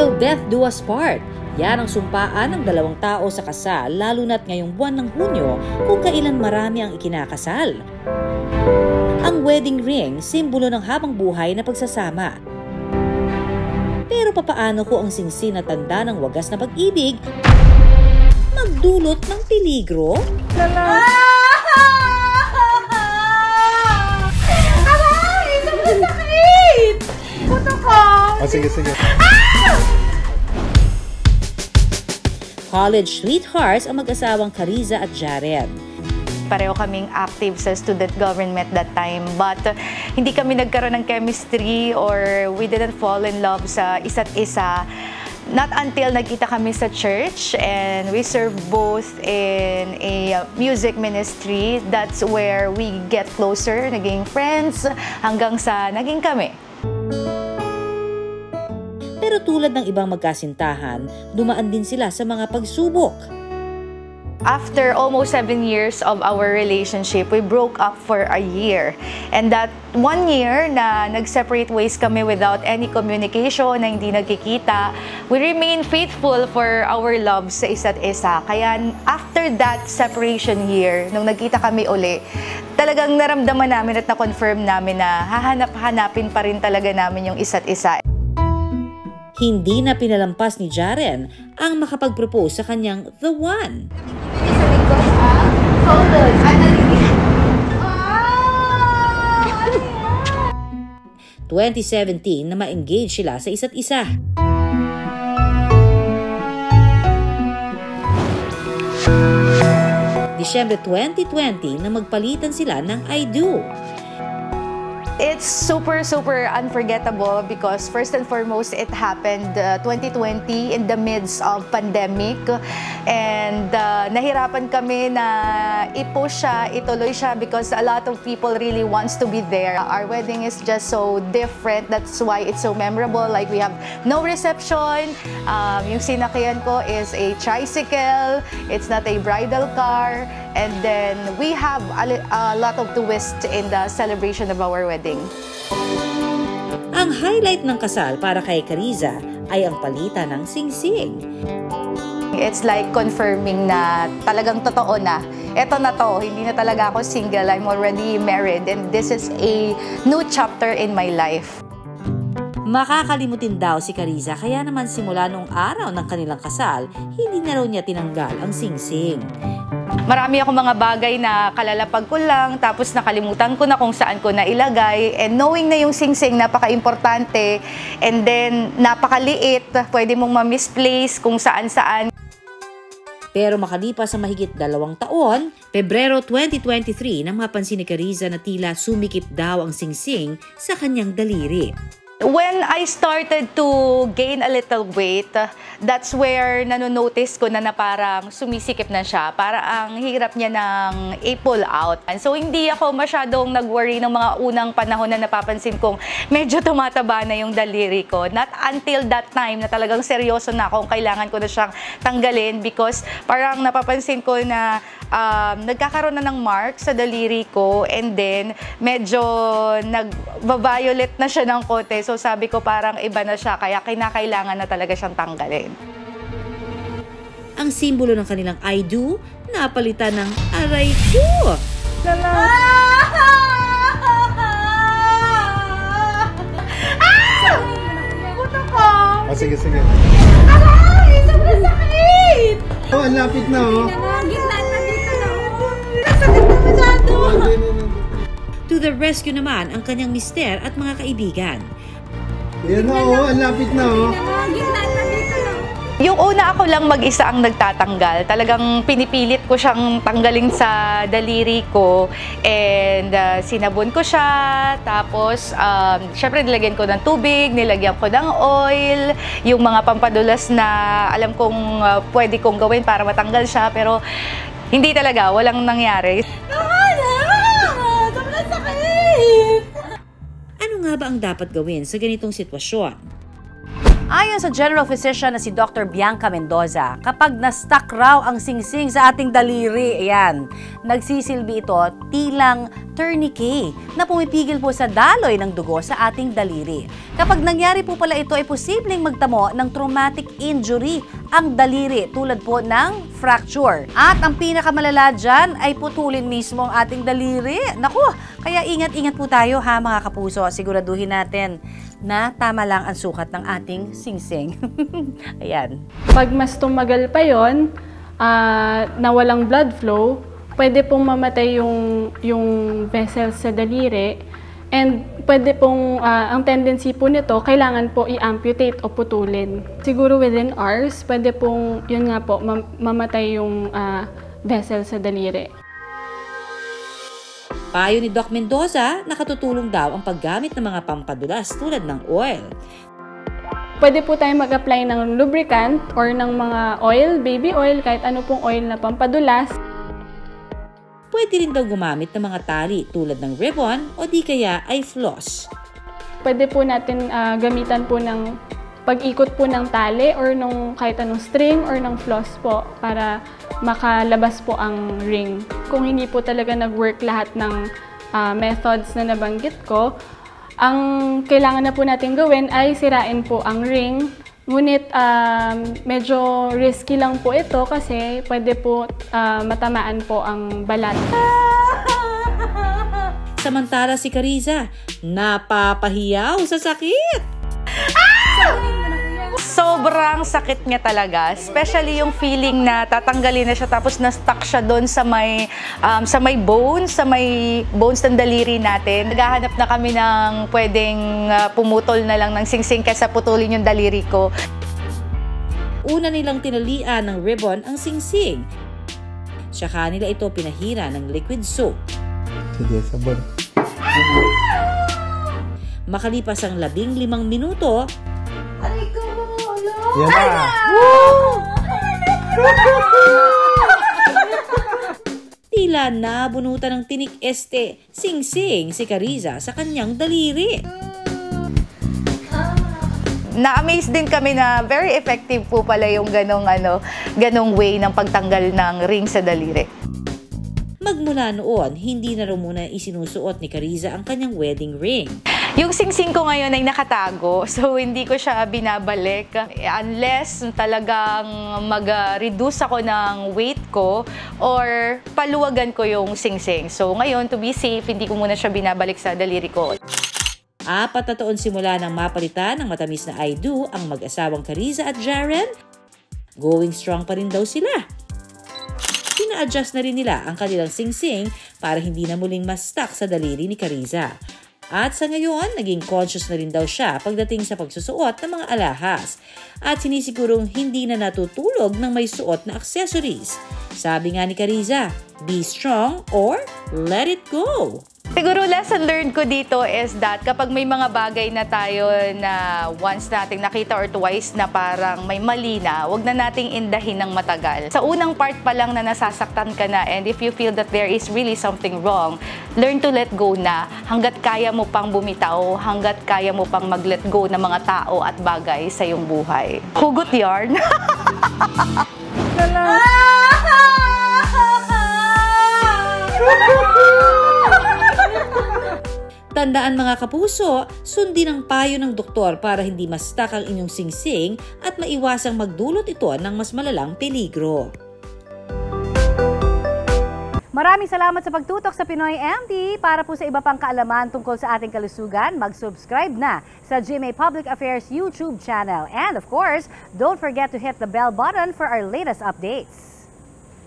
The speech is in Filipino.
Till death do us part. Yan ang sumpaan ng dalawang tao sa kasal, lalo na't ngayong buwan ng Hunyo kung kailan marami ang ikinakasal. Ang wedding ring, simbolo ng habang buhay na pagsasama. Pero papaano ko ang singsing na tanda ng wagas na pag-ibig magdulot ng peligro? Aray! Sobrang sakit! Puto ko! Sige. College sweethearts ang mag-asawang Cariza at Jared. Pareho kaming active sa student government that time, but hindi kami nagkaroon ng chemistry or we didn't fall in love sa isa't isa. Not until nagkita kami sa church and we serve both in a music ministry. That's where we get closer, naging friends, hanggang sa naging kami. Pero tulad ng ibang magkasintahan, dumaan din sila sa mga pagsubok. After almost 7 years of our relationship, we broke up for a year. And that 1 year na nag-separate ways kami without any communication, na hindi nagkikita, we remain faithful for our love sa isa't isa. Kaya after that separation year, nung nagkita kami uli, talagang naramdaman namin at na-confirm namin na hahanap-hanapin pa rin talaga namin yung isa't isa. Hindi na pinalampas ni Jaren ang makapag-propose sa kanyang The One. 2017 na ma-engage sila sa isa't isa. Disyembre 2020 na magpalitan sila ng I Do. It's super unforgettable because first and foremost, it happened 2020 in the midst of pandemic, and nahirapan kami na i-push siya, ituloy siya because a lot of people really wants to be there. Our wedding is just so different. That's why it's so memorable. Like we have no reception. Yung sinakyan ko is a tricycle. It's not a bridal car. And then we have a lot of twists in the celebration of our wedding. Ang highlight ng kasal para kay Cariza ay ang palitan ng singsing. It's like confirming na talagang totoo na. Eto na to, hindi na talaga ako single. I'm already married and this is a new chapter in my life. Makakalimutin daw si Cariza, kaya naman simula noong araw ng kanilang kasal, hindi na raw niya tinanggal ang singsing. Marami akong mga bagay na kalalapag ko lang, tapos nakalimutan ko na kung saan ko na ilagay. And knowing na yung singsing napaka-importante, and then napakaliit, pwede mong ma-misplace kung saan-saan. Pero makalipas sa mahigit 2 taon, Pebrero 2023 nang mapansin ni Cariza na tila sumikip daw ang singsing sa kanyang daliri. When I started to gain a little weight, that's where nanonotice ko na parang sumisikip na siya. Para ang hirap niya ng i-pull out. So hindi ako masyadong nag-worry ng mga unang panahon na napapansin kong medyo tumataba na yung daliri ko. Not until that time na talagang seryoso na akong kailangan ko na siyang tanggalin because parang napapansin ko na nagkakaroon na ng mark sa daliri ko and then medyo nag-violet na siya ng konti. So sabi ko parang iba na siya kaya kinakailangan na talaga siyang tanggalin. Ang simbolo ng kanilang I Do, napalitan ng Aray Ko! Puto ko! Sige. Aray! Sobrang sakit! Oh, ang lapit na oh. To the rescue naman ang kanyang mister at mga kaibigan. Yan na oh, ang lapit na oh. Yung una ako lang mag-isa ang nagtatanggal. Talagang pinipilit ko siyang tanggalin sa daliri ko. And sinabon ko siya. Tapos, syempre nilagyan ko ng tubig, nilagyan ko ng oil. Yung mga pampadulas na alam kong pwede kong gawin para matanggal siya. Pero hindi talaga, walang nangyari. Sobrang sakit! Ano nga ba ang dapat gawin sa ganitong sitwasyon? Ayon sa general physician na si Dr. Bianca Mendoza, kapag na-stuck raw ang singsing sa ating daliri, ayan, nagsisilbi ito tilang tourniquet na pumipigil po sa daloy ng dugo sa ating daliri. Kapag nangyari po pala ito ay posibleng magtamo ng traumatic injury ang daliri tulad po ng fracture. At ang pinakamalala dyan ay putulin mismo ang ating daliri. Naku, kaya ingat-ingat po tayo ha mga kapuso. Siguraduhin natin na tama lang ang sukat ng ating singsing. Ayan. Pag mas tumagal pa yon, na walang blood flow, pwede pong mamatay yung vessels sa daliri. And pwede pong, ang tendency po nito, kailangan po i-amputate o putulin. Siguro within hours, pwede pong, yun nga po, mamatay yung vessel sa daliri. Payo ni Doc Mendoza, nakatutulong daw ang paggamit ng mga pampadulas tulad ng oil. Pwede po tayo mag-apply ng lubricant or ng mga oil, baby oil, kahit ano pong oil na pampadulas. Pwede rin daw gumamit ng mga tali tulad ng ribbon o di kaya ay floss. Pwede po natin gamitan po ng pag-ikot po ng tali or nung kahit anong string or ng floss po para makalabas po ang ring. Kung hindi po talaga nag-work lahat ng methods na nabanggit ko, ang kailangan na po natin gawin ay sirain po ang ring. Ngunit medyo risky lang po ito kasi pwede po matamaan po ang balat. Samantala si Cariza, napapahiyaw sa sakit. Sobrang sakit niya talaga, especially yung feeling na tatanggalin na siya tapos na-stuck siya doon sa may bones ng daliri natin. Naghahanap na kami ng pwedeng pumutol na lang ng singsing kaysa putulin yung daliri ko. Una nilang tinalian ng ribbon ang singsing. Saka nila ito pinahira ng liquid soap. Sige, sabon. Makalipas ang 15 minuto, Yan na! tila nabunutan ng tinik singsing si Cariza sa kanyang daliri. Na-amaze din kami na very effective po pala yung ganong way ng pagtanggal ng ring sa daliri. Magmula noon, hindi na raw muna isinusuot ni Cariza ang kanyang wedding ring. Yung singsing ko ngayon ay nakatago, so hindi ko siya binabalik unless talagang mag-reduce ako ng weight ko or paluwagan ko yung singsing. So ngayon, to be safe, hindi ko muna siya binabalik sa daliri ko. 4 na taon simula nang mapalitan ng matamis na I do ang mag-asawang Cariza at Jaren, going strong pa rin daw sila. Pina-adjust na rin nila ang kanilang singsing para hindi na muling ma-stuck sa daliri ni Cariza. At sa ngayon, naging conscious na rin daw siya pagdating sa pagsusuot ng mga alahas at sinisigurong hindi na natutulog ng may suot na accessories. Sabi nga ni Cariza, be strong or let it go. Siguro lesson learned ko dito is that kapag may mga bagay na tayo na once nating nakita or twice na parang may mali na, wag na nating indahin ng matagal. Sa unang part pa lang na nasasaktan ka na and if you feel that there is really something wrong, learn to let go na hanggat kaya mo pang bumitaw, hanggat kaya mo pang mag-let go ng mga tao at bagay sa iyong buhay. Hugot yarn! Tandaan mga kapuso, sundin ang payo ng doktor para hindi ma-stuck ang inyong singsing at maiwasang magdulot ito ng mas malalang peligro. Maraming salamat sa pagtutok sa Pinoy MD. Para po sa iba pang kaalaman tungkol sa ating kalusugan, mag-subscribe na sa GMA Public Affairs YouTube channel. And of course, don't forget to hit the bell button for our latest updates.